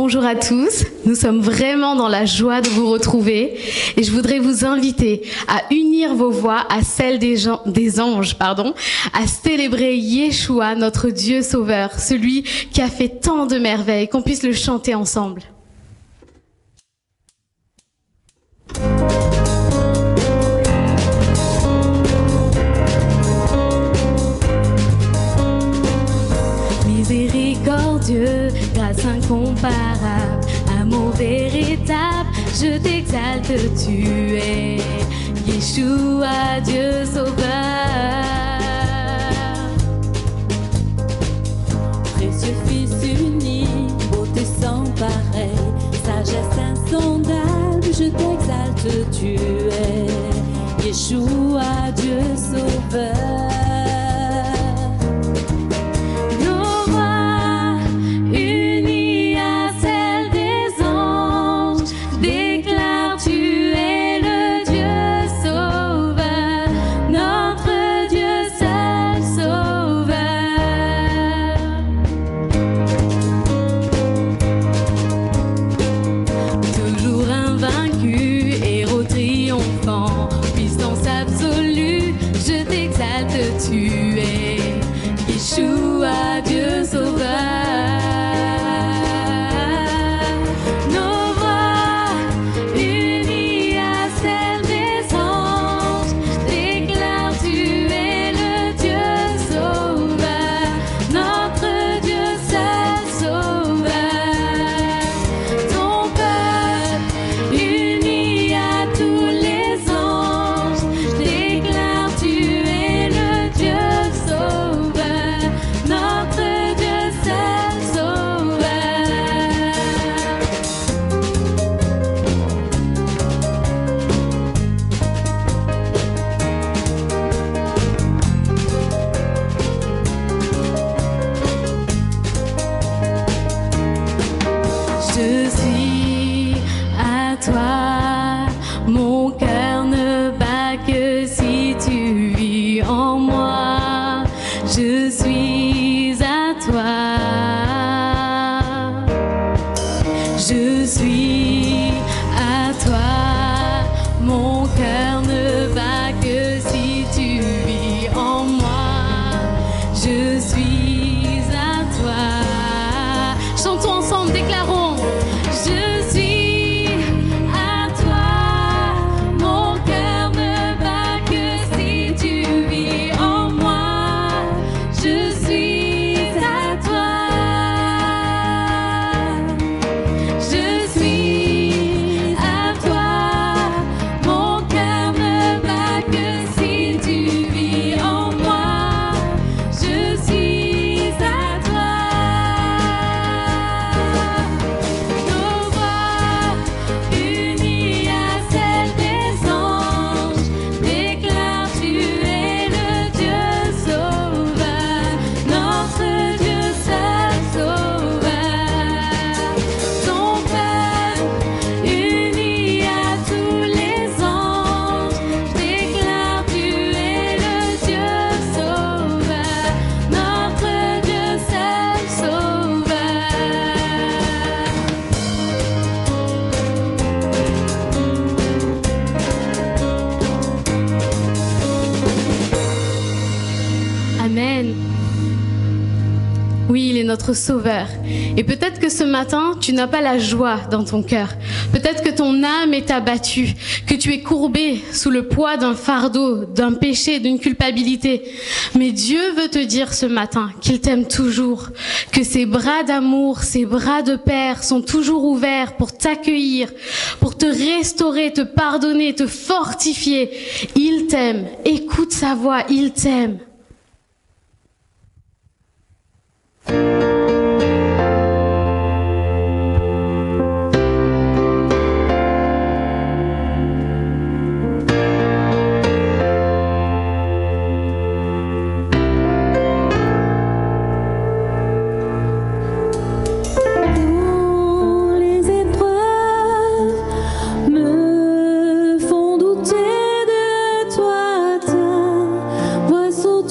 Bonjour à tous, nous sommes vraiment dans la joie de vous retrouver et je voudrais vous inviter à unir vos voix à celles des anges, à célébrer Yeshua, notre Dieu sauveur, celui qui a fait tant de merveilles, qu'on puisse le chanter ensemble. Miséricordieux, grâce incomparable, amour véritable, je t'exalte, tu es Yeshua, Dieu sauveur. Précieux Fils unique, beauté sans pareil, sagesse insondable, je t'exalte, tu es Yeshua, Dieu sauveur. Notre Sauveur. Et peut-être que ce matin, tu n'as pas la joie dans ton cœur. Peut-être que ton âme est abattue, que tu es courbé sous le poids d'un fardeau, d'un péché, d'une culpabilité. Mais Dieu veut te dire ce matin qu'il t'aime toujours, que ses bras d'amour, ses bras de Père sont toujours ouverts pour t'accueillir, pour te restaurer, te pardonner, te fortifier. Il t'aime. Écoute sa voix, il t'aime.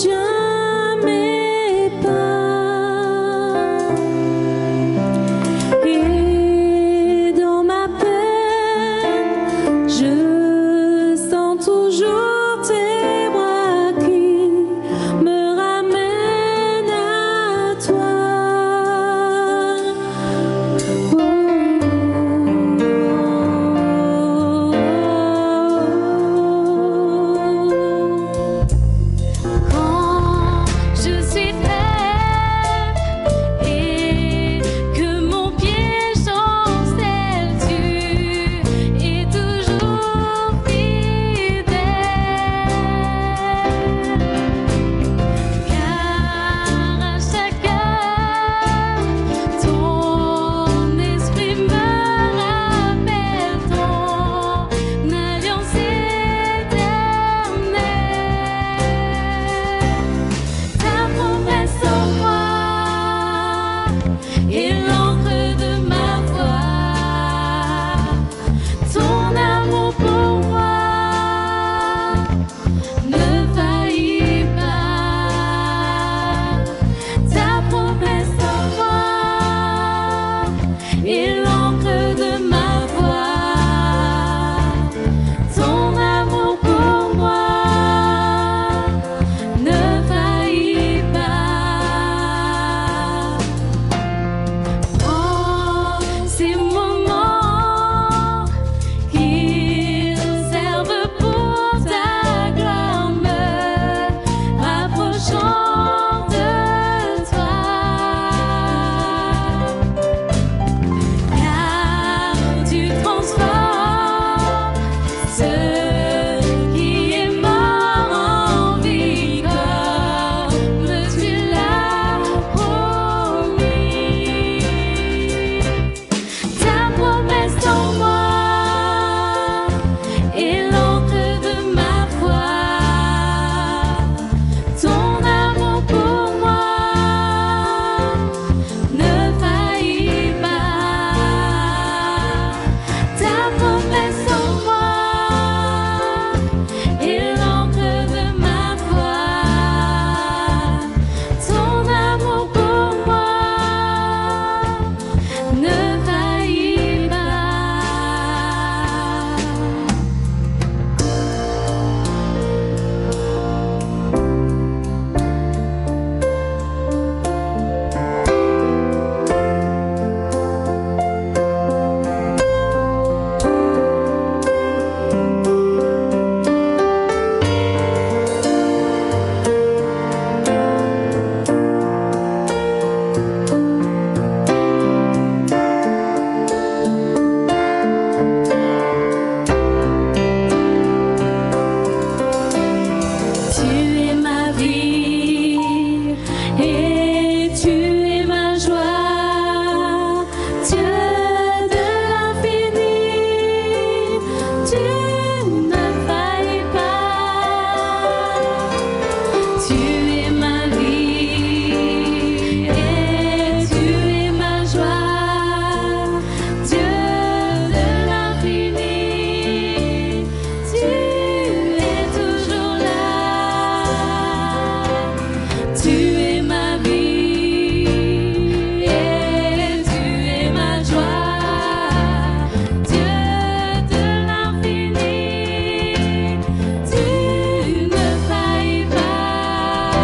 Dieu Tu es ma vie et tu es ma joie, Dieu de l'infini, tu es toujours là. Tu es ma vie et tu es ma joie, Dieu de l'infini, tu ne faillis pas.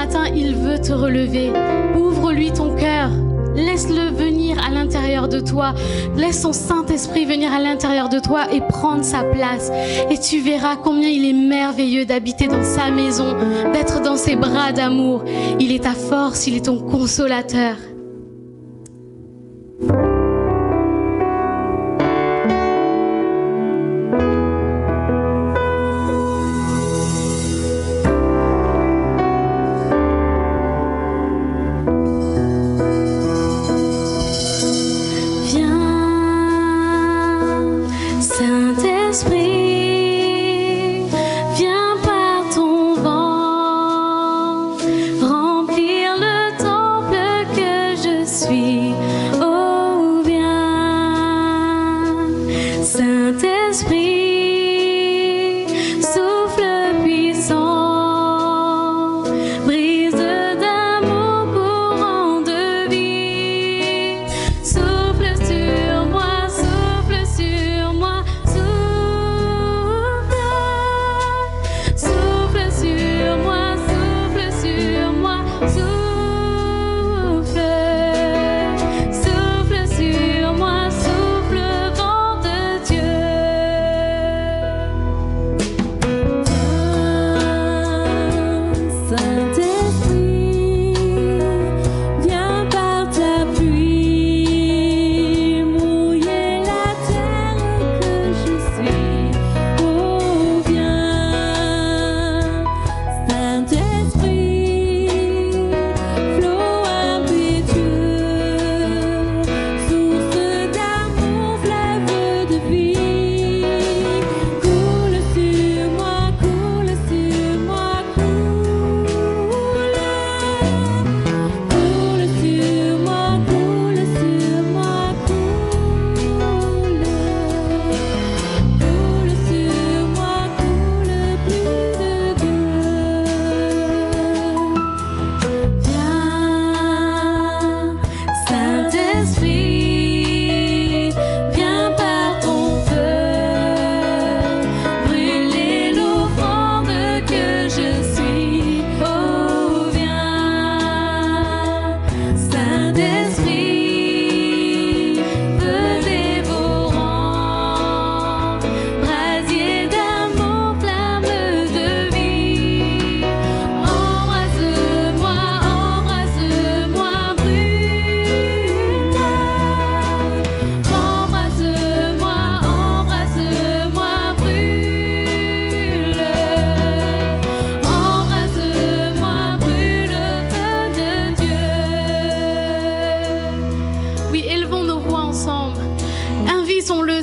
matin, il veut te relever. Ouvre-lui ton cœur. Laisse-le venir à l'intérieur de toi. Laisse son Saint-Esprit venir à l'intérieur de toi et prendre sa place. Et tu verras combien il est merveilleux d'habiter dans sa maison, d'être dans ses bras d'amour. Il est ta force, il est ton consolateur.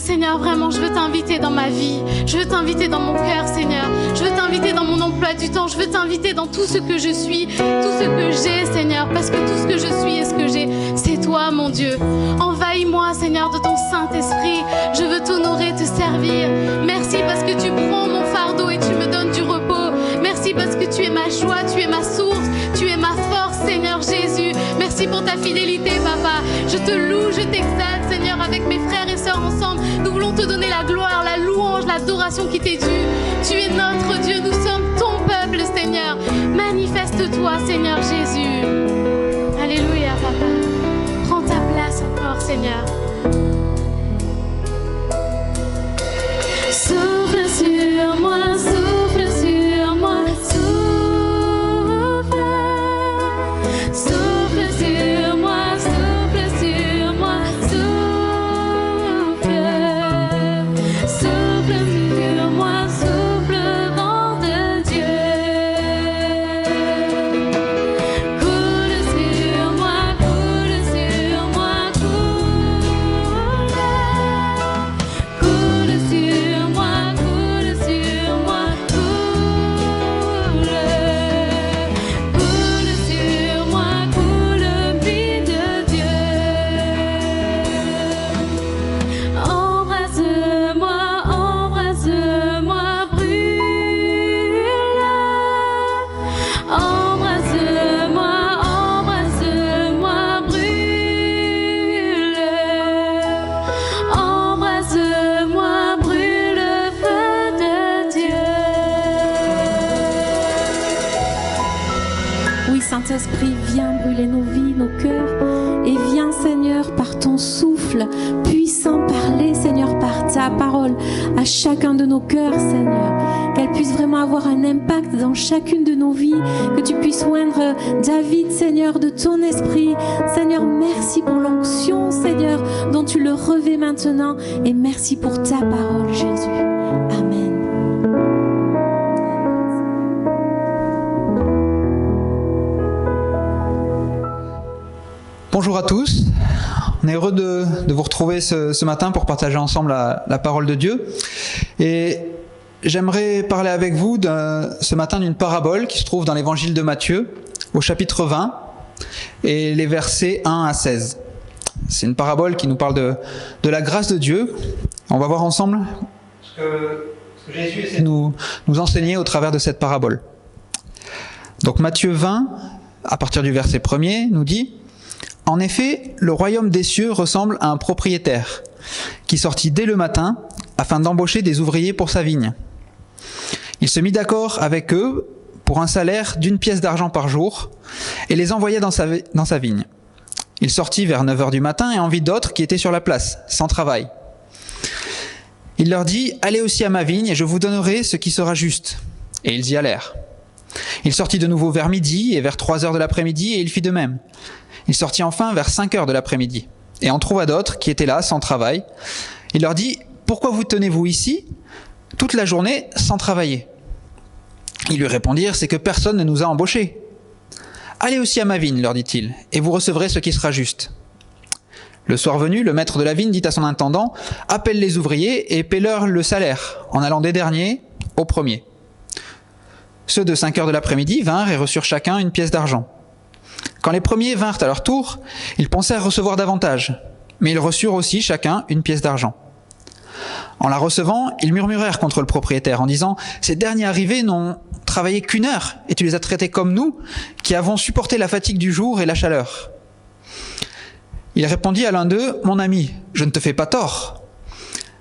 Seigneur, vraiment, je veux t'inviter dans ma vie. Je veux t'inviter dans mon cœur, Seigneur. Je veux t'inviter dans mon emploi du temps. Je veux t'inviter dans tout ce que je suis, tout ce que j'ai, Seigneur. Parce que tout ce que je suis et ce que j'ai, c'est toi, mon Dieu. Envahis-moi, Seigneur, de ton Saint-Esprit. Je veux t'honorer, te servir. Merci parce que tu prends mon fardeau et tu me donnes du repos. Merci parce que tu es ma joie, tu es ma source, tu es ma force, Seigneur Jésus. Merci pour ta fidélité, Papa. Je te loue, je t'exalte, Seigneur, avec mes frères et sœurs ensemble. Nous voulons te donner la gloire, la louange, l'adoration qui t'est due. Tu es notre Dieu, nous sommes ton peuple, Seigneur. Manifeste-toi, Seigneur Jésus. Alléluia, Papa. Prends ta place encore, Seigneur. Souffle sur moi, souffle sur moi, souffle. Souffle sur moi, souffle sur moi, souffle. Souffle sur moi, souffle, vent de Dieu. Coule sur moi, coule sur moi, coule. Coule sur moi, coule sur moi, coule. Coule sur moi, coule, Saint-Esprit, viens brûler nos vies, nos cœurs. Et viens, Seigneur, par ton souffle puissant, parler, Seigneur, par ta parole à chacun de nos cœurs, Seigneur. Qu'elle puisse vraiment avoir un impact dans chacune de nos vies. Que tu puisses oindre David, Seigneur, de ton esprit. Seigneur, merci pour l'onction, Seigneur, dont tu le revêts maintenant. Et merci pour ta parole, Jésus. Amen. Bonjour à tous, on est heureux de vous retrouver ce matin pour partager ensemble la parole de Dieu. Et j'aimerais parler avec vous ce matin d'une parabole qui se trouve dans l'évangile de Matthieu, au chapitre 20, et les versets 1 à 16. C'est une parabole qui nous parle de la grâce de Dieu. On va voir ensemble ce que Jésus essaie de nous enseigner au travers de cette parabole. Donc Matthieu 20, à partir du verset 1er, nous dit: En effet, le royaume des cieux ressemble à un propriétaire qui sortit dès le matin afin d'embaucher des ouvriers pour sa vigne. Il se mit d'accord avec eux pour un salaire d'1 pièce d'argent par jour et les envoya dans sa vigne. Il sortit vers 9h du matin et en vit d'autres qui étaient sur la place, sans travail. Il leur dit: Allez aussi à ma vigne et je vous donnerai ce qui sera juste. Et ils y allèrent. Il sortit de nouveau vers midi et vers 3h de l'après-midi et il fit de même. Il sortit enfin vers 5h de l'après-midi, et en trouva d'autres qui étaient là, sans travail. Il leur dit: Pourquoi vous tenez-vous ici toute la journée sans travailler ? Ils lui répondirent: C'est que personne ne nous a embauchés. Allez aussi à ma vigne, leur dit-il, et vous recevrez ce qui sera juste. Le soir venu, le maître de la vigne dit à son intendant: Appelle les ouvriers et paie-leur le salaire, en allant des derniers aux premiers. Ceux de 5h de l'après-midi vinrent et reçurent chacun 1 pièce d'argent. Quand les premiers vinrent à leur tour, ils pensèrent recevoir davantage, mais ils reçurent aussi chacun 1 pièce d'argent. En la recevant, ils murmurèrent contre le propriétaire en disant: Ces derniers arrivés n'ont travaillé qu'1 heure, et tu les as traités comme nous, qui avons supporté la fatigue du jour et la chaleur. Il répondit à l'un d'eux: Mon ami, je ne te fais pas tort.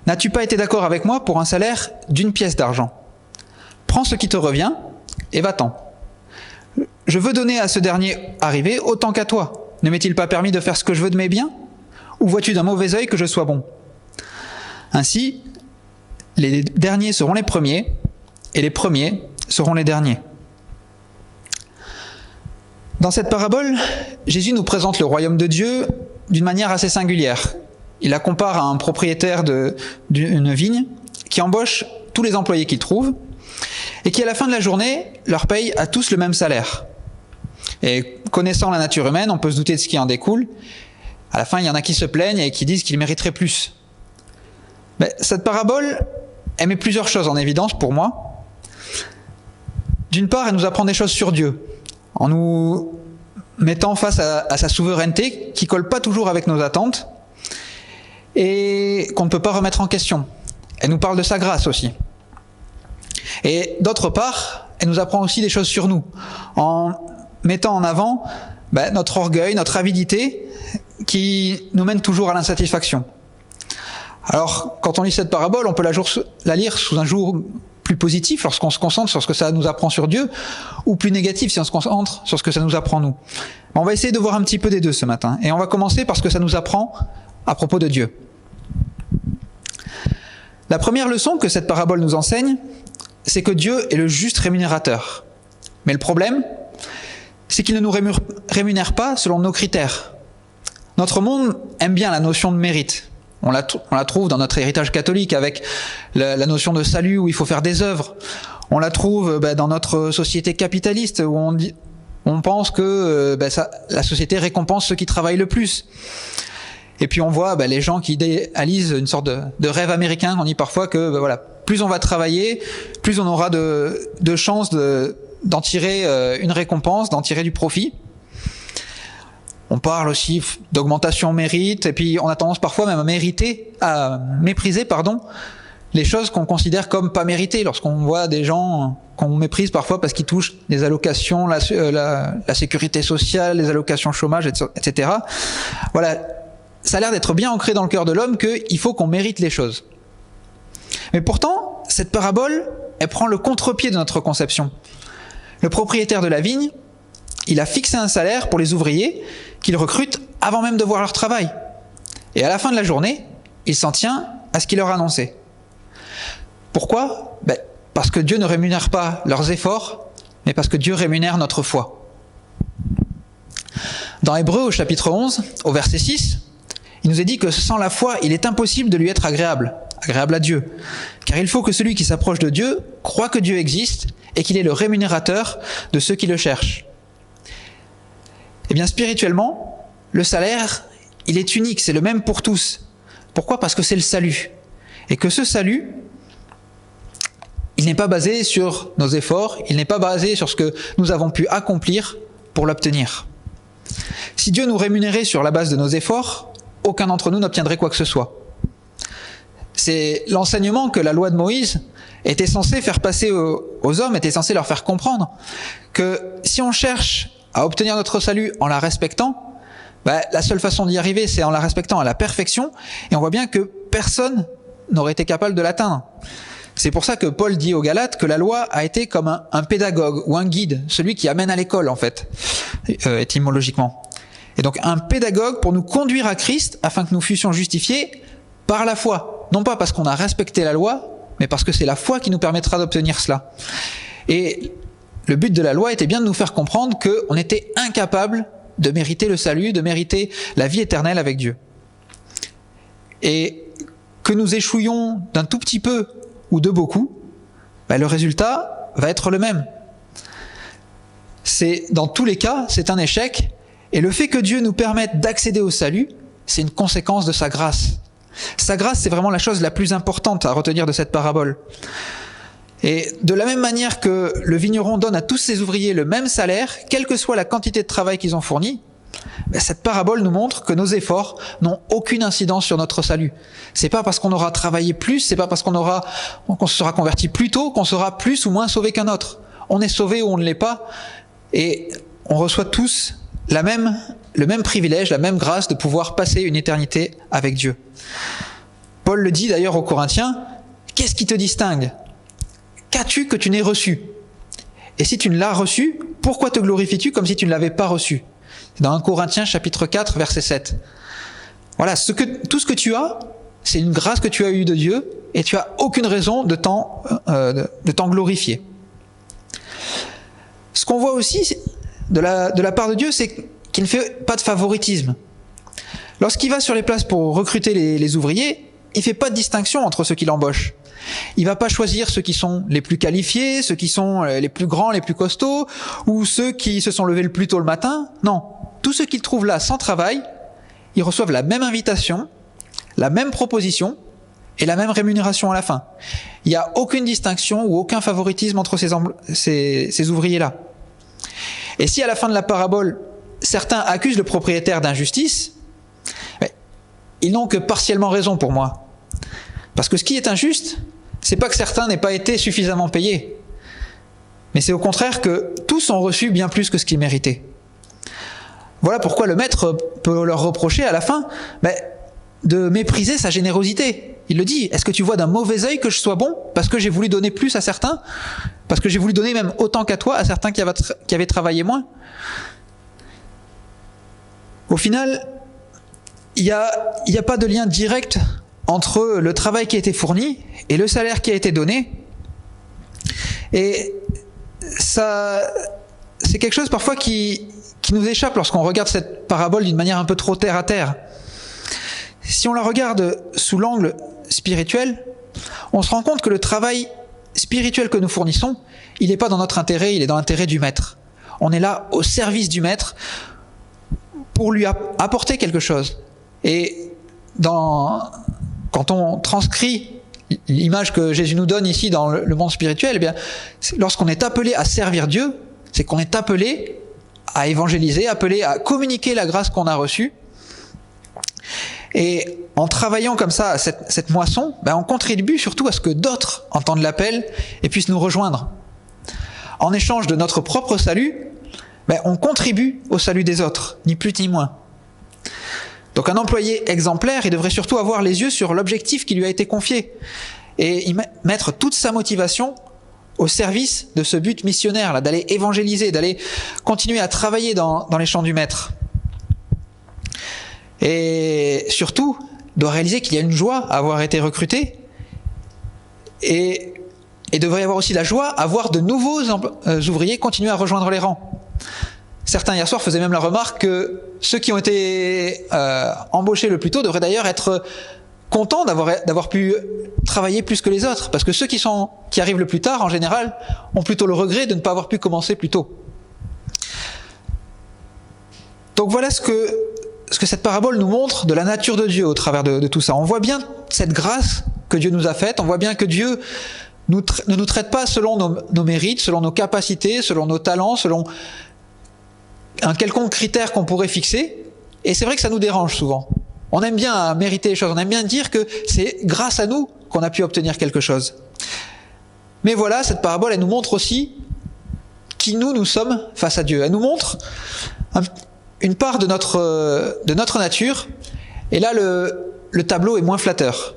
N'as-tu pas été d'accord avec moi pour un salaire d'1 pièce d'argent ? Prends ce qui te revient et va-t'en. Je veux donner à ce dernier arrivé autant qu'à toi. Ne m'est-il pas permis de faire ce que je veux de mes biens ? Ou vois-tu d'un mauvais œil que je sois bon ? Ainsi, les derniers seront les premiers, et les premiers seront les derniers. Dans cette parabole, Jésus nous présente le royaume de Dieu d'une manière assez singulière. Il la compare à un propriétaire d'une vigne qui embauche tous les employés qu'il trouve et qui, à la fin de la journée, leur paye à tous le même salaire. Et connaissant la nature humaine, on peut se douter de ce qui en découle. À la fin, il y en a qui se plaignent et qui disent qu'ils mériteraient plus. Mais cette parabole, elle met plusieurs choses en évidence pour moi. D'une part, elle nous apprend des choses sur Dieu, en nous mettant face à sa souveraineté qui ne colle pas toujours avec nos attentes et qu'on ne peut pas remettre en question. Elle nous parle de sa grâce aussi. Et d'autre part, elle nous apprend aussi des choses sur nous, en mettant en avant notre orgueil, notre avidité, qui nous mène toujours à l'insatisfaction. Alors, quand on lit cette parabole, on peut la lire sous un jour plus positif, lorsqu'on se concentre sur ce que ça nous apprend sur Dieu, ou plus négatif si on se concentre sur ce que ça nous apprend nous. Mais on va essayer de voir un petit peu des deux ce matin. Et on va commencer par ce que ça nous apprend à propos de Dieu. La première leçon que cette parabole nous enseigne, c'est que Dieu est le juste rémunérateur. Mais le problème, c'est qu'il ne nous rémunère pas selon nos critères. Notre monde aime bien la notion de mérite. On la trouve dans notre héritage catholique avec la notion de salut où il faut faire des œuvres. On la trouve dans notre société capitaliste où on pense que la société récompense ceux qui travaillent le plus. Et puis on voit les gens qui idéalisent une sorte de rêve américain. On dit parfois que plus on va travailler, plus on aura de chances d'en tirer une récompense, d'en tirer du profit. On parle aussi d'augmentation au mérite, et puis on a tendance parfois même à mépriser les choses qu'on considère comme pas méritées. Lorsqu'on voit des gens qu'on méprise parfois parce qu'ils touchent des allocations, la sécurité sociale, les allocations chômage, etc. Voilà, ça a l'air d'être bien ancré dans le cœur de l'homme qu'il faut qu'on mérite les choses. Mais pourtant, cette parabole, elle prend le contre-pied de notre conception. Le propriétaire de la vigne il a fixé un salaire pour les ouvriers qu'il recrute avant même de voir leur travail. Et à la fin de la journée, il s'en tient à ce qu'il leur a annoncé. Pourquoi ? Parce que Dieu ne rémunère pas leurs efforts, mais parce que Dieu rémunère notre foi. Dans Hébreux, au chapitre 11, au verset 6, il nous est dit que sans la foi, il est impossible de lui être agréable à Dieu. Car il faut que celui qui s'approche de Dieu croit que Dieu existe et qu'il est le rémunérateur de ceux qui le cherchent. Eh bien, spirituellement, le salaire, il est unique, c'est le même pour tous. Pourquoi ? Parce que c'est le salut. Et que ce salut, il n'est pas basé sur nos efforts, il n'est pas basé sur ce que nous avons pu accomplir pour l'obtenir. Si Dieu nous rémunérait sur la base de nos efforts, aucun d'entre nous n'obtiendrait quoi que ce soit. C'est l'enseignement que la loi de Moïse était censée faire passer aux hommes, était censée leur faire comprendre que si on cherche à obtenir notre salut en la respectant, la seule façon d'y arriver, c'est en la respectant à la perfection, et on voit bien que personne n'aurait été capable de l'atteindre. C'est pour ça que Paul dit aux Galates que la loi a été comme un pédagogue ou un guide, celui qui amène à l'école en fait, étymologiquement. Et donc un pédagogue pour nous conduire à Christ afin que nous fussions justifiés par la foi. Non pas parce qu'on a respecté la loi, mais parce que c'est la foi qui nous permettra d'obtenir cela. Et le but de la loi était bien de nous faire comprendre qu'on était incapable de mériter le salut, de mériter la vie éternelle avec Dieu. Et que nous échouions d'un tout petit peu ou de beaucoup, le résultat va être le même. Dans tous les cas, c'est un échec, et le fait que Dieu nous permette d'accéder au salut, c'est une conséquence de sa grâce. Sa grâce, c'est vraiment la chose la plus importante à retenir de cette parabole. Et de la même manière que le vigneron donne à tous ses ouvriers le même salaire, quelle que soit la quantité de travail qu'ils ont fourni, cette parabole nous montre que nos efforts n'ont aucune incidence sur notre salut. C'est pas parce qu'on aura travaillé plus, c'est pas parce qu'on se sera converti plus tôt qu'on sera plus ou moins sauvé qu'un autre. On est sauvé ou on ne l'est pas, et on reçoit tous le même privilège, la même grâce de pouvoir passer une éternité avec Dieu. Paul le dit d'ailleurs aux Corinthiens, « Qu'est-ce qui te distingue ? Qu'as-tu que tu n'aies reçu ? Et si tu ne l'as reçu, pourquoi te glorifies-tu comme si tu ne l'avais pas reçu ?» Dans 1 Corinthiens chapitre 4, verset 7. Voilà, tout ce que tu as, c'est une grâce que tu as eue de Dieu, et tu n'as aucune raison de t'en glorifier. Ce qu'on voit aussi de la part de Dieu, c'est qu'il ne fait pas de favoritisme. Lorsqu'il va sur les places pour recruter les ouvriers, il ne fait pas de distinction entre ceux qui l'embauchent. Il ne va pas choisir ceux qui sont les plus qualifiés, ceux qui sont les plus grands, les plus costauds, ou ceux qui se sont levés le plus tôt le matin. Non, tous ceux qu'il trouve là sans travail, ils reçoivent la même invitation, la même proposition et la même rémunération à la fin. Il n'y a aucune distinction ou aucun favoritisme entre ces ouvriers-là. Et si à la fin de la parabole, certains accusent le propriétaire d'injustice, ils n'ont que partiellement raison pour moi. Parce que ce qui est injuste, c'est pas que certains n'aient pas été suffisamment payés, mais c'est au contraire que tous ont reçu bien plus que ce qu'ils méritaient. Voilà pourquoi le maître peut leur reprocher à la fin de mépriser sa générosité. Il le dit, est-ce que tu vois d'un mauvais œil que je sois bon parce que j'ai voulu donner plus à certains ? Parce que j'ai voulu donner même autant qu'à toi à certains qui avaient travaillé moins ? Au final, il n'y a pas de lien direct entre le travail qui a été fourni et le salaire qui a été donné. Et ça, c'est quelque chose parfois qui nous échappe lorsqu'on regarde cette parabole d'une manière un peu trop terre à terre. Si on la regarde sous l'angle spirituel, on se rend compte que le travail spirituel que nous fournissons, il n'est pas dans notre intérêt, il est dans l'intérêt du maître. On est là au service du maître pour lui apporter quelque chose. Et quand on transcrit l'image que Jésus nous donne ici dans le monde spirituel, lorsqu'on est appelé à servir Dieu, c'est qu'on est appelé à évangéliser, appelé à communiquer la grâce qu'on a reçue. Et en travaillant comme ça à cette moisson, on contribue surtout à ce que d'autres entendent l'appel et puissent nous rejoindre. En échange de notre propre salut, on contribue au salut des autres, ni plus ni moins. Donc un employé exemplaire, il devrait surtout avoir les yeux sur l'objectif qui lui a été confié et y mettre toute sa motivation au service de ce but missionnaire, là, d'aller évangéliser, d'aller continuer à travailler dans les champs du Maître. Et surtout, doit réaliser qu'il y a une joie à avoir été recruté et devrait y avoir aussi la joie à voir de nouveaux ouvriers continuer à rejoindre les rangs. Certains hier soir faisaient même la remarque que ceux qui ont été embauchés le plus tôt devraient d'ailleurs être contents d'avoir pu travailler plus que les autres, parce que ceux qui arrivent le plus tard, en général, ont plutôt le regret de ne pas avoir pu commencer plus tôt. Donc voilà ce que cette parabole nous montre de la nature de Dieu au travers de tout ça. On voit bien cette grâce que Dieu nous a faite, on voit bien que Dieu ne nous traite pas selon nos mérites, selon nos capacités, selon nos talents, selon un quelconque critère qu'on pourrait fixer. Et c'est vrai que ça nous dérange souvent. On aime bien mériter les choses, on aime bien dire que c'est grâce à nous qu'on a pu obtenir quelque chose. Mais voilà, cette parabole, elle nous montre aussi qui nous sommes face à Dieu. Elle nous montre une part de notre nature. Et là, le tableau est moins flatteur.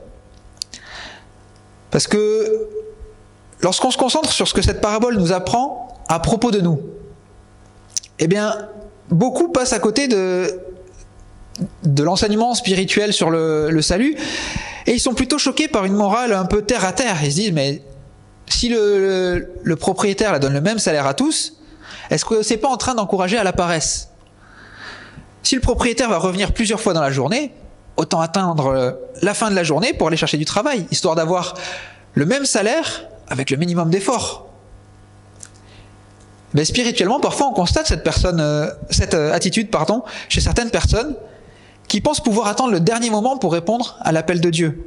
Parce que lorsqu'on se concentre sur ce que cette parabole nous apprend à propos de nous, eh bien, beaucoup passent à côté de l'enseignement spirituel sur le salut, et ils sont plutôt choqués par une morale un peu terre à terre. Ils se disent, mais si le propriétaire là, donne le même salaire à tous, est-ce que c'est pas en train d'encourager à la paresse? Si le propriétaire va revenir plusieurs fois dans la journée, autant atteindre la fin de la journée pour aller chercher du travail, histoire d'avoir le même salaire avec le minimum d'effort. Mais spirituellement, parfois on constate cette attitude chez certaines personnes qui pensent pouvoir attendre le dernier moment pour répondre à l'appel de Dieu.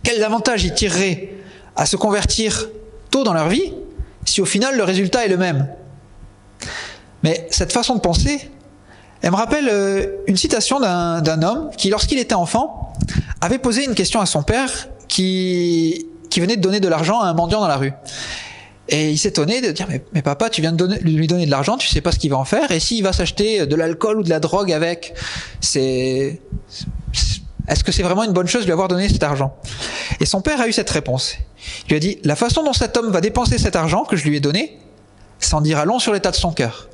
Quels avantages ils tireraient à se convertir tôt dans leur vie si au final le résultat est le même? Mais cette façon de penser, elle me rappelle une citation d'un homme qui, lorsqu'il était enfant, avait posé une question à son père qui venait de donner de l'argent à un mendiant dans la rue. Et il s'étonnait de dire, mais papa, tu viens de lui donner de l'argent, tu sais pas ce qu'il va en faire, et s'il va s'acheter de l'alcool ou de la drogue avec, est-ce que c'est vraiment une bonne chose de lui avoir donné cet argent? Et son père a eu cette réponse. Il lui a dit, la façon dont cet homme va dépenser cet argent que je lui ai donné, ça en dira long sur l'état de son cœur.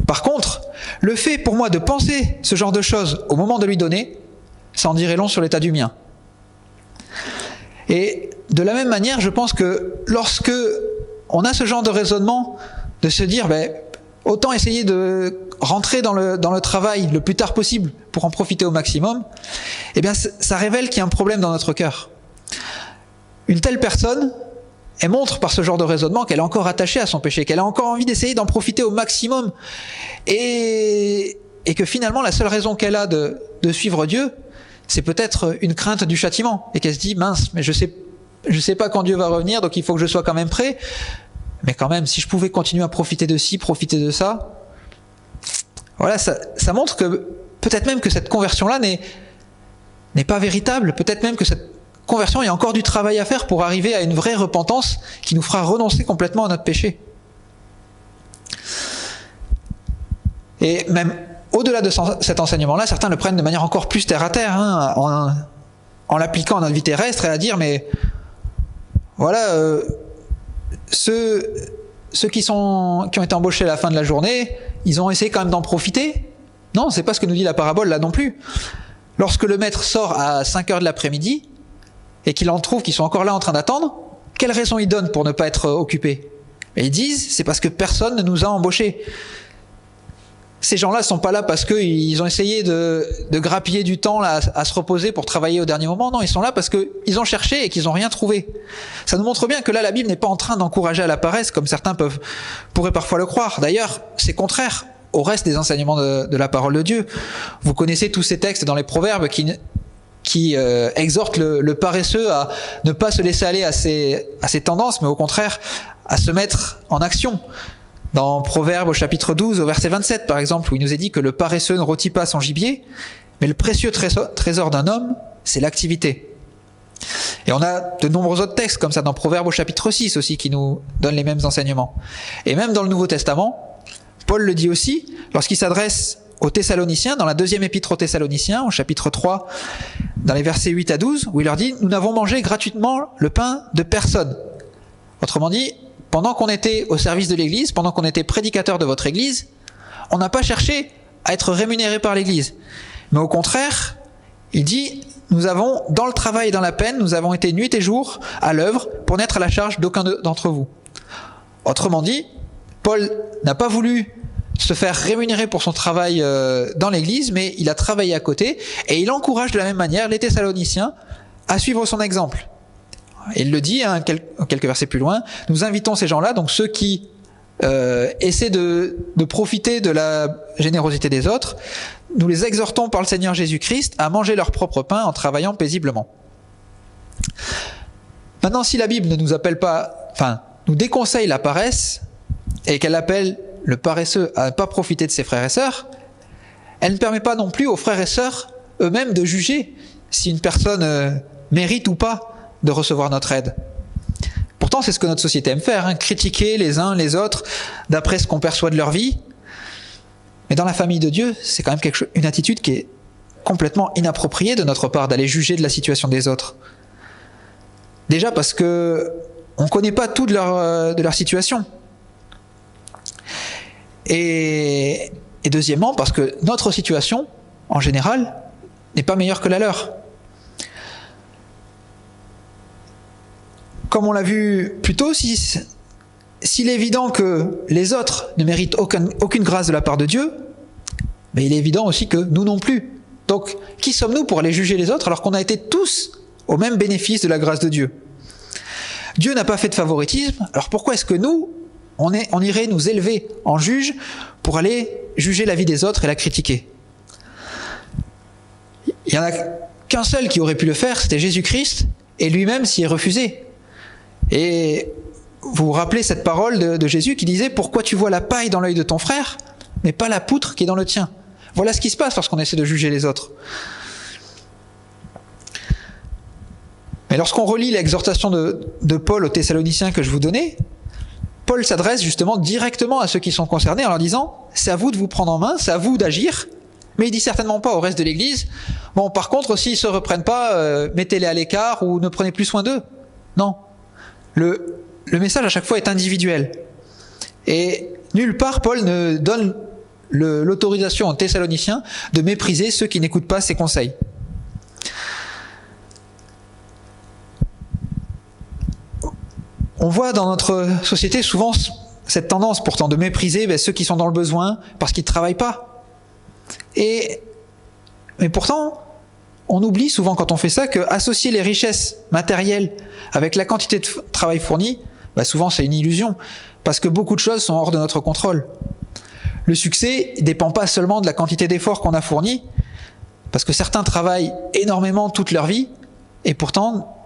Par contre, le fait pour moi de penser ce genre de choses au moment de lui donner, ça en dirait long sur l'état du mien. Et de la même manière, je pense que lorsque on a ce genre de raisonnement, de se dire, autant essayer de rentrer dans le travail le plus tard possible pour en profiter au maximum, eh bien, ça révèle qu'il y a un problème dans notre cœur. Une telle personne, elle montre par ce genre de raisonnement qu'elle est encore attachée à son péché, qu'elle a encore envie d'essayer d'en profiter au maximum, et que finalement, la seule raison qu'elle a de suivre Dieu, c'est peut-être une crainte du châtiment, et qu'elle se dit, mince, mais je sais pas quand Dieu va revenir, donc il faut que je sois quand même prêt. Mais quand même, si je pouvais continuer à profiter de ci, profiter de ça, voilà, ça montre que peut-être même que cette conversion-là n'est pas véritable. Peut-être même que cette conversion, il y a encore du travail à faire pour arriver à une vraie repentance qui nous fera renoncer complètement à notre péché. Et même au-delà de cet enseignement-là, certains le prennent de manière encore plus terre-à-terre, en l'appliquant à notre vie terrestre, et à dire, mais voilà, ceux qui ont été embauchés à la fin de la journée, ils ont essayé quand même d'en profiter. Non, c'est pas ce que nous dit la parabole là non plus. Lorsque le maître sort à 5 heures de l'après-midi, et qu'il en trouve qu'ils sont encore là en train d'attendre, quelle raison ils donnent pour ne pas être occupés? Et ils disent, c'est parce que personne ne nous a embauchés. Ces gens-là ne sont pas là parce qu'ils ont essayé de grappiller du temps là, à se reposer pour travailler au dernier moment. Non, ils sont là parce qu'ils ont cherché et qu'ils n'ont rien trouvé. Ça nous montre bien que là, la Bible n'est pas en train d'encourager à la paresse, comme certains pourraient parfois le croire. D'ailleurs, c'est contraire au reste des enseignements de la parole de Dieu. Vous connaissez tous ces textes dans les Proverbes qui exhortent le paresseux à ne pas se laisser aller à ses tendances, mais au contraire à se mettre en action. Dans Proverbes au chapitre 12, au verset 27 par exemple, où il nous est dit que le paresseux ne rôtit pas son gibier, mais le précieux trésor d'un homme, c'est l'activité. Et on a de nombreux autres textes comme ça dans Proverbes au chapitre 6 aussi qui nous donnent les mêmes enseignements. Et même dans le Nouveau Testament, Paul le dit aussi lorsqu'il s'adresse aux Thessaloniciens, dans la deuxième épître aux Thessaloniciens, au chapitre 3, dans les versets 8 à 12, où il leur dit « Nous n'avons mangé gratuitement le pain de personne. Autrement dit, pendant qu'on était au service de l'Église, pendant qu'on était prédicateur de votre Église, on n'a pas cherché à être rémunéré par l'Église. Mais au contraire, il dit, nous avons, dans le travail et dans la peine, nous avons été nuit et jour à l'œuvre pour n'être à la charge d'aucun d'entre vous. Autrement dit, Paul n'a pas voulu se faire rémunérer pour son travail dans l'Église, mais il a travaillé à côté et il encourage de la même manière les Thessaloniciens à suivre son exemple. Et il le dit, quelques versets plus loin, nous invitons ces gens-là, donc ceux qui essaient de profiter de la générosité des autres, nous les exhortons par le Seigneur Jésus-Christ à manger leur propre pain en travaillant paisiblement. Maintenant, si la Bible ne nous appelle pas, nous déconseille la paresse et qu'elle appelle le paresseux à ne pas profiter de ses frères et sœurs, elle ne permet pas non plus aux frères et sœurs eux-mêmes de juger si une personne mérite ou pas de recevoir notre aide. Pourtant, c'est ce que notre société aime faire, critiquer les uns les autres d'après ce qu'on perçoit de leur vie. Mais dans la famille de Dieu, c'est quand même une attitude qui est complètement inappropriée de notre part, d'aller juger de la situation des autres. Déjà parce que on ne connaît pas tout de leur situation. Et deuxièmement, parce que notre situation, en général, n'est pas meilleure que la leur. Comme on l'a vu plus tôt, s'il est évident que les autres ne méritent aucune grâce de la part de Dieu, mais il est évident aussi que nous non plus. Donc, qui sommes-nous pour aller juger les autres alors qu'on a été tous au même bénéfice de la grâce de Dieu ? Dieu n'a pas fait de favoritisme, alors pourquoi est-ce que nous, on irait nous élever en juge pour aller juger la vie des autres et la critiquer ? Il n'y en a qu'un seul qui aurait pu le faire, c'était Jésus-Christ, et lui-même s'y est refusé. Et vous vous rappelez cette parole de Jésus qui disait « Pourquoi tu vois la paille dans l'œil de ton frère, mais pas la poutre qui est dans le tien ?» Voilà ce qui se passe lorsqu'on essaie de juger les autres. Mais lorsqu'on relit l'exhortation de Paul aux Thessaloniciens que je vous donnais, Paul s'adresse justement directement à ceux qui sont concernés en leur disant « C'est à vous de vous prendre en main, c'est à vous d'agir », mais il dit certainement pas au reste de l'Église « Bon, par contre, s'ils se reprennent pas, mettez-les à l'écart ou ne prenez plus soin d'eux. » Non. Le message à chaque fois est individuel. Et nulle part Paul ne donne l'autorisation aux Thessaloniciens de mépriser ceux qui n'écoutent pas ses conseils. On voit dans notre société souvent cette tendance pourtant de mépriser ceux qui sont dans le besoin parce qu'ils ne travaillent pas. Mais pourtant, on oublie souvent quand on fait ça que associer les richesses matérielles avec la quantité de travail fourni, souvent c'est une illusion, parce que beaucoup de choses sont hors de notre contrôle. Le succès ne dépend pas seulement de la quantité d'efforts qu'on a fournis, parce que certains travaillent énormément toute leur vie, et pourtant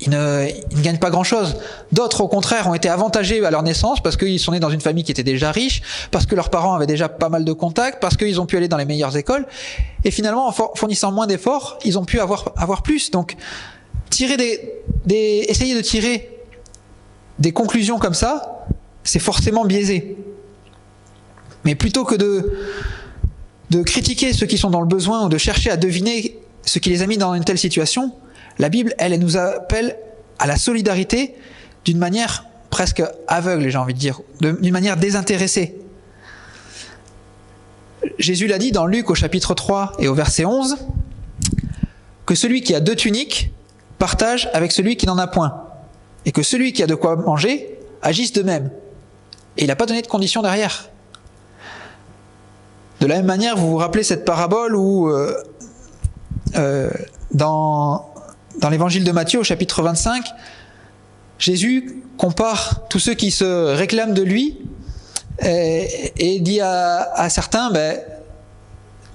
ils ne gagnent pas grand-chose. D'autres, au contraire, ont été avantagés à leur naissance parce qu'ils sont nés dans une famille qui était déjà riche, parce que leurs parents avaient déjà pas mal de contacts, parce qu'ils ont pu aller dans les meilleures écoles. Et finalement, en fournissant moins d'efforts, ils ont pu avoir plus. Donc, essayer de tirer des conclusions comme ça, c'est forcément biaisé. Mais plutôt que de critiquer ceux qui sont dans le besoin ou de chercher à deviner ce qui les a mis dans une telle situation, la Bible, elle nous appelle à la solidarité d'une manière presque aveugle, j'ai envie de dire, d'une manière désintéressée. Jésus l'a dit dans Luc au chapitre 3 et au verset 11, que celui qui a 2 tuniques partage avec celui qui n'en a point, et que celui qui a de quoi manger agisse de même. Et il n'a pas donné de condition derrière. De la même manière, vous vous rappelez cette parabole où dans l'évangile de Matthieu au chapitre 25, Jésus compare tous ceux qui se réclament de lui et dit à certains,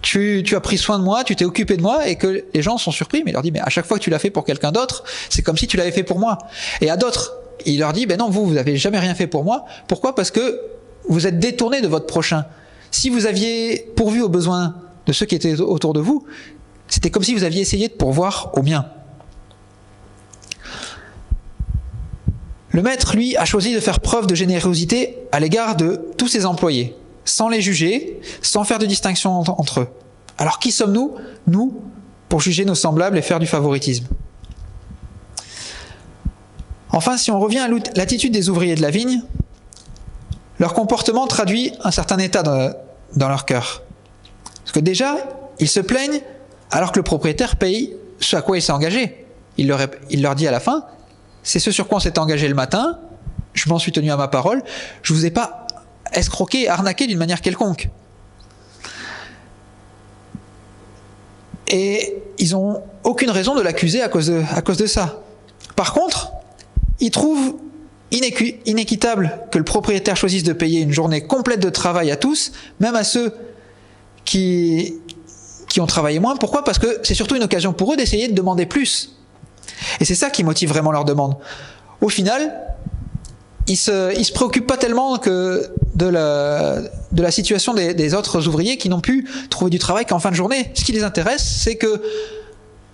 tu as pris soin de moi, tu t'es occupé de moi, et que les gens sont surpris, mais il leur dit, mais à chaque fois que tu l'as fait pour quelqu'un d'autre, c'est comme si tu l'avais fait pour moi. Et à d'autres, il leur dit, non, vous n'avez jamais rien fait pour moi. Pourquoi ? Parce que vous êtes détournés de votre prochain. Si vous aviez pourvu aux besoins de ceux qui étaient autour de vous, c'était comme si vous aviez essayé de pourvoir aux miens. Le maître, lui, a choisi de faire preuve de générosité à l'égard de tous ses employés, sans les juger, sans faire de distinction entre eux. Alors qui sommes-nous, nous, pour juger nos semblables et faire du favoritisme ? Enfin, si on revient à l'attitude des ouvriers de la vigne, leur comportement traduit un certain état dans leur cœur. Parce que déjà, ils se plaignent alors que le propriétaire paye ce à quoi il s'est engagé. Il leur dit à la fin, c'est ce sur quoi on s'était engagé le matin, je m'en suis tenu à ma parole, je ne vous ai pas escroqué, arnaqué d'une manière quelconque. Et ils n'ont aucune raison de l'accuser à cause de ça. Par contre, ils trouvent inéquitable que le propriétaire choisisse de payer une journée complète de travail à tous, même à ceux qui ont travaillé moins. Pourquoi ? Parce que c'est surtout une occasion pour eux d'essayer de demander plus. Et c'est ça qui motive vraiment leur demande. Au final, ils se préoccupent pas tellement que de la situation des autres ouvriers qui n'ont pu trouver du travail qu'en fin de journée. Ce qui les intéresse, c'est que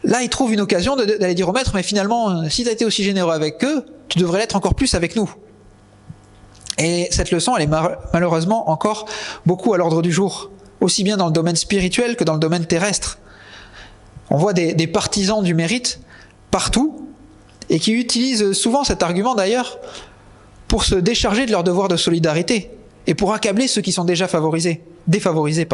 là, ils trouvent une occasion d'aller dire au maître, mais finalement, si tu as été aussi généreux avec eux, tu devrais l'être encore plus avec nous. Et cette leçon, elle est malheureusement encore beaucoup à l'ordre du jour, aussi bien dans le domaine spirituel que dans le domaine terrestre. On voit des partisans du mérite partout, et qui utilisent souvent cet argument d'ailleurs pour se décharger de leur devoir de solidarité, et pour accabler ceux qui sont déjà défavorisés.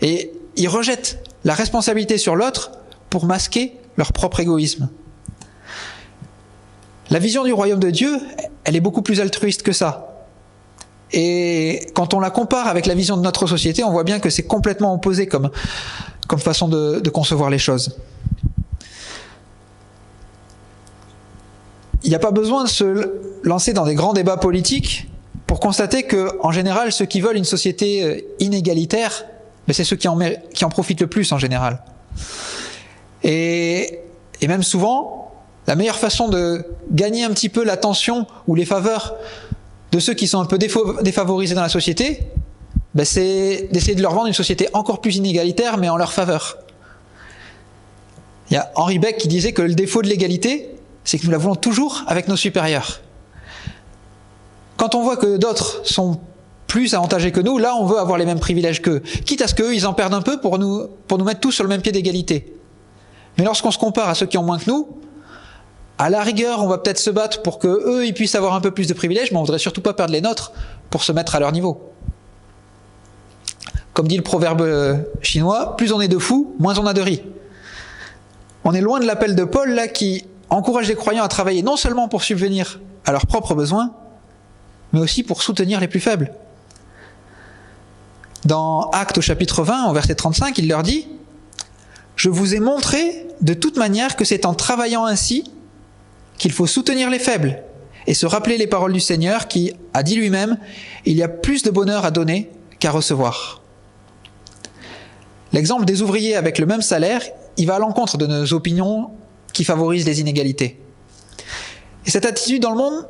Et ils rejettent la responsabilité sur l'autre pour masquer leur propre égoïsme. La vision du royaume de Dieu, elle est beaucoup plus altruiste que ça. Et quand on la compare avec la vision de notre société, on voit bien que c'est complètement opposé comme façon de concevoir les choses. Il n'y a pas besoin de se lancer dans des grands débats politiques pour constater que, en général, ceux qui veulent une société inégalitaire, c'est ceux qui en profitent le plus en général. Et même souvent, la meilleure façon de gagner un petit peu l'attention ou les faveurs de ceux qui sont un peu défavorisés dans la société, c'est d'essayer de leur vendre une société encore plus inégalitaire, mais en leur faveur. Il y a Henri Beck qui disait que le défaut de l'égalité, c'est que nous la voulons toujours avec nos supérieurs. Quand on voit que d'autres sont plus avantagés que nous, là on veut avoir les mêmes privilèges qu'eux, quitte à ce qu'eux ils en perdent un peu pour nous mettre tous sur le même pied d'égalité. Mais lorsqu'on se compare à ceux qui ont moins que nous, à la rigueur on va peut-être se battre pour que eux ils puissent avoir un peu plus de privilèges, mais on ne voudrait surtout pas perdre les nôtres pour se mettre à leur niveau. Comme dit le proverbe chinois, plus on est de fous, moins on a de riz. On est loin de l'appel de Paul là qui encourage les croyants à travailler non seulement pour subvenir à leurs propres besoins, mais aussi pour soutenir les plus faibles. Dans Actes au chapitre 20, au verset 35, il leur dit « Je vous ai montré de toute manière que c'est en travaillant ainsi qu'il faut soutenir les faibles et se rappeler les paroles du Seigneur qui a dit lui-même « Il y a plus de bonheur à donner qu'à recevoir ». L'exemple des ouvriers avec le même salaire, il va à l'encontre de nos opinions qui favorisent les inégalités. Et cette attitude dans le monde,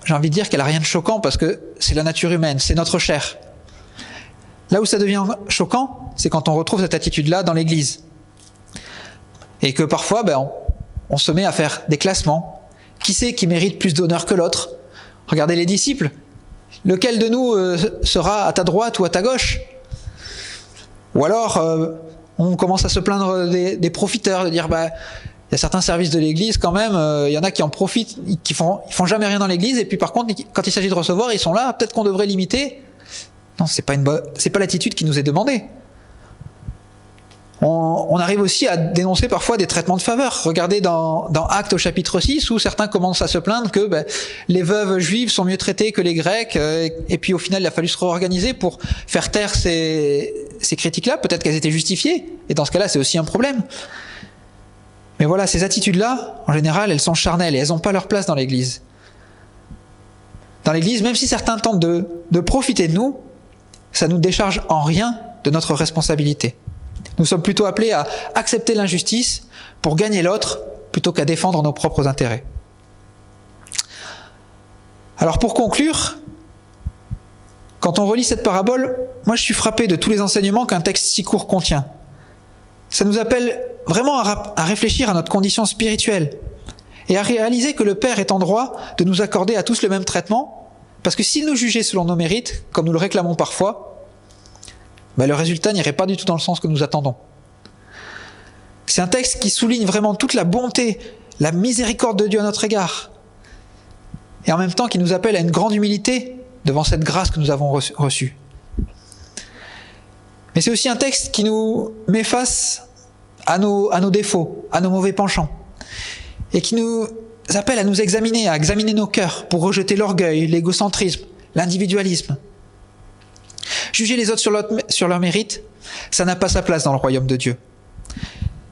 j'ai envie de dire qu'elle n'a rien de choquant parce que c'est la nature humaine, c'est notre chair. Là où ça devient choquant, c'est quand on retrouve cette attitude-là dans l'Église. Et que parfois, on se met à faire des classements. Qui c'est qui mérite plus d'honneur que l'autre ? Regardez les disciples. Lequel de nous sera à ta droite ou à ta gauche ? Ou alors, on commence à se plaindre des profiteurs, de dire il y a certains services de l'Église quand même, il y en a qui en profitent, ils font jamais rien dans l'Église, et puis par contre, quand il s'agit de recevoir, ils sont là, peut-être qu'on devrait limiter. Non, c'est pas l'attitude qui nous est demandée. On arrive aussi à dénoncer parfois des traitements de faveur. Regardez dans Actes au chapitre 6, où certains commencent à se plaindre que les veuves juives sont mieux traitées que les Grecs, et puis au final, il a fallu se réorganiser pour faire taire ces critiques-là. Peut-être qu'elles étaient justifiées, et dans ce cas-là, c'est aussi un problème. Mais voilà, ces attitudes-là, en général, elles sont charnelles, et elles n'ont pas leur place dans l'Église. Dans l'Église, même si certains tentent de profiter de nous, ça ne nous décharge en rien de notre responsabilité. Nous sommes plutôt appelés à accepter l'injustice pour gagner l'autre plutôt qu'à défendre nos propres intérêts. Alors pour conclure, quand on relit cette parabole, moi je suis frappé de tous les enseignements qu'un texte si court contient. Ça nous appelle vraiment à réfléchir à notre condition spirituelle et à réaliser que le Père est en droit de nous accorder à tous le même traitement, parce que s'il nous jugeait selon nos mérites, comme nous le réclamons parfois, le résultat n'irait pas du tout dans le sens que nous attendons. C'est un texte qui souligne vraiment toute la bonté, la miséricorde de Dieu à notre égard. Et en même temps, qui nous appelle à une grande humilité devant cette grâce que nous avons reçue. Mais c'est aussi un texte qui nous met face à nos défauts, à nos mauvais penchants, et qui nous appelle à nous examiner, à examiner nos cœurs pour rejeter l'orgueil, l'égocentrisme, l'individualisme. Juger les autres sur leur mérite, ça n'a pas sa place dans le royaume de Dieu.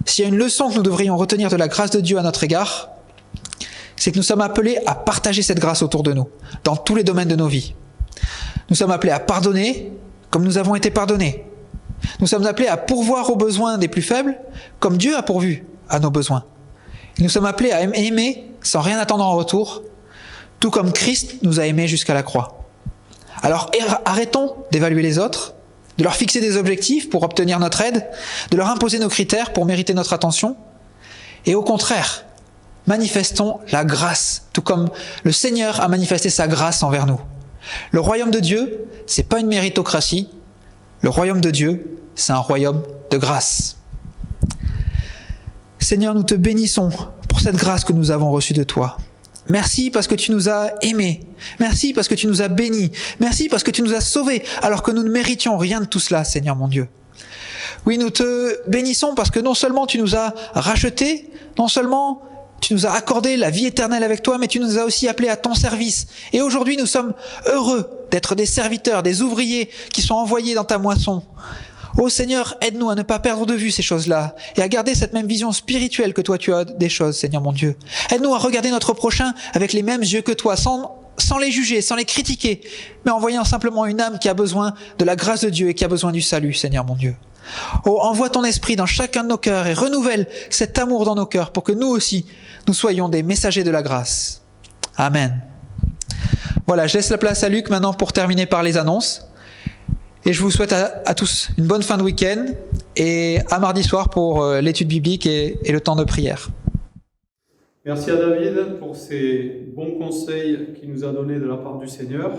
S'il y a une leçon que nous devrions retenir de la grâce de Dieu à notre égard, c'est que nous sommes appelés à partager cette grâce autour de nous, dans tous les domaines de nos vies. Nous sommes appelés à pardonner comme nous avons été pardonnés. Nous sommes appelés à pourvoir aux besoins des plus faibles comme Dieu a pourvu à nos besoins. Et nous sommes appelés à aimer sans rien attendre en retour, tout comme Christ nous a aimés jusqu'à la croix. Alors arrêtons d'évaluer les autres, de leur fixer des objectifs pour obtenir notre aide, de leur imposer nos critères pour mériter notre attention, et au contraire, manifestons la grâce, tout comme le Seigneur a manifesté sa grâce envers nous. Le royaume de Dieu, c'est pas une méritocratie. Le royaume de Dieu, c'est un royaume de grâce. Seigneur, nous te bénissons pour cette grâce que nous avons reçue de toi. Merci parce que tu nous as aimés. Merci parce que tu nous as bénis. Merci parce que tu nous as sauvés alors que nous ne méritions rien de tout cela, Seigneur mon Dieu. Oui, nous te bénissons parce que non seulement tu nous as rachetés, non seulement tu nous as accordé la vie éternelle avec toi, mais tu nous as aussi appelés à ton service. Et aujourd'hui, nous sommes heureux d'être des serviteurs, des ouvriers qui sont envoyés dans ta moisson. Ô Seigneur, aide-nous à ne pas perdre de vue ces choses-là et à garder cette même vision spirituelle que toi tu as des choses, Seigneur mon Dieu. Aide-nous à regarder notre prochain avec les mêmes yeux que toi, sans les juger, sans les critiquer, mais en voyant simplement une âme qui a besoin de la grâce de Dieu et qui a besoin du salut, Seigneur mon Dieu. Oh, envoie ton esprit dans chacun de nos cœurs et renouvelle cet amour dans nos cœurs pour que nous aussi, nous soyons des messagers de la grâce. Amen. Voilà, je laisse la place à Luc maintenant pour terminer par les annonces. Et je vous souhaite à tous une bonne fin de week-end et à mardi soir pour l'étude biblique et le temps de prière. Merci à David pour ces bons conseils qu'il nous a donnés de la part du Seigneur.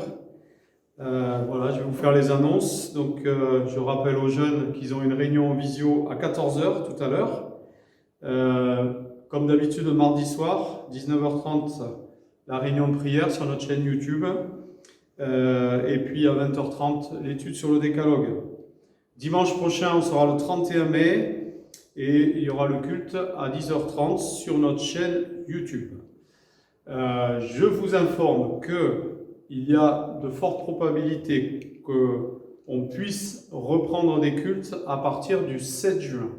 Voilà, je vais vous faire les annonces. Donc, je rappelle aux jeunes qu'ils ont une réunion en visio à 14h tout à l'heure. Comme d'habitude, le mardi soir, 19h30, la réunion de prière sur notre chaîne YouTube. Et puis à 20h30, l'étude sur le décalogue. Dimanche prochain, on sera le 31 mai et il y aura le culte à 10h30 sur notre chaîne YouTube. Je vous informe qu'il y a de fortes probabilités qu'on puisse reprendre des cultes à partir du 7 juin.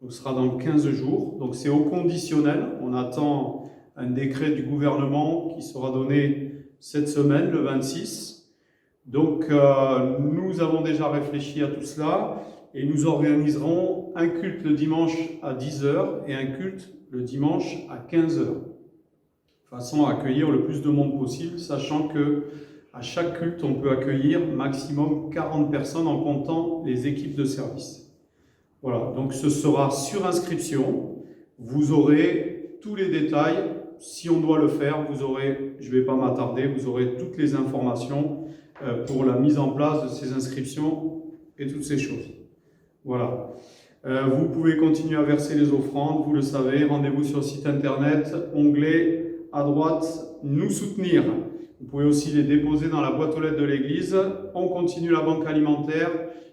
Donc, ce sera dans 15 jours. Donc c'est au conditionnel. On attend un décret du gouvernement qui sera donné cette semaine, le 26. Donc, nous avons déjà réfléchi à tout cela et nous organiserons un culte le dimanche à 10h et un culte le dimanche à 15h. De façon à accueillir le plus de monde possible, sachant que à chaque culte, on peut accueillir maximum 40 personnes en comptant les équipes de service. Voilà, donc ce sera sur inscription. Vous aurez tous les détails. Si on doit le faire, vous aurez, je ne vais pas m'attarder, vous aurez toutes les informations pour la mise en place de ces inscriptions et toutes ces choses. Voilà. Vous pouvez continuer à verser les offrandes, vous le savez. Rendez-vous sur le site internet, onglet à droite, nous soutenir. Vous pouvez aussi les déposer dans la boîte aux lettres de l'église. On continue la banque alimentaire.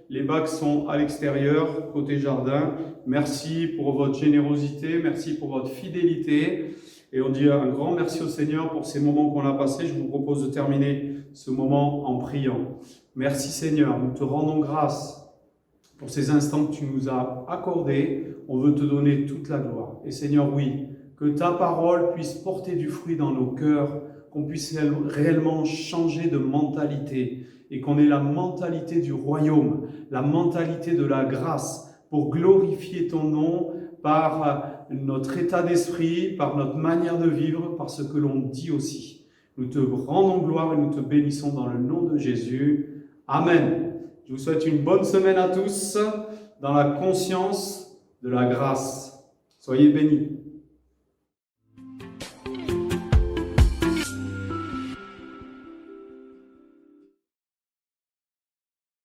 Les bacs sont à l'extérieur, côté jardin. Merci pour votre générosité, merci pour votre fidélité. Et on dit un grand merci au Seigneur pour ces moments qu'on a passés. Je vous propose de terminer ce moment en priant. Merci Seigneur, nous te rendons grâce pour ces instants que tu nous as accordés. On veut te donner toute la gloire. Et Seigneur, oui, que ta parole puisse porter du fruit dans nos cœurs, qu'on puisse réellement changer de mentalité et qu'on ait la mentalité du royaume, la mentalité de la grâce pour glorifier ton nom par notre état d'esprit, par notre manière de vivre, par ce que l'on dit aussi. Nous te rendons gloire et nous te bénissons dans le nom de Jésus. Amen. Je vous souhaite une bonne semaine à tous dans la conscience de la grâce. Soyez bénis.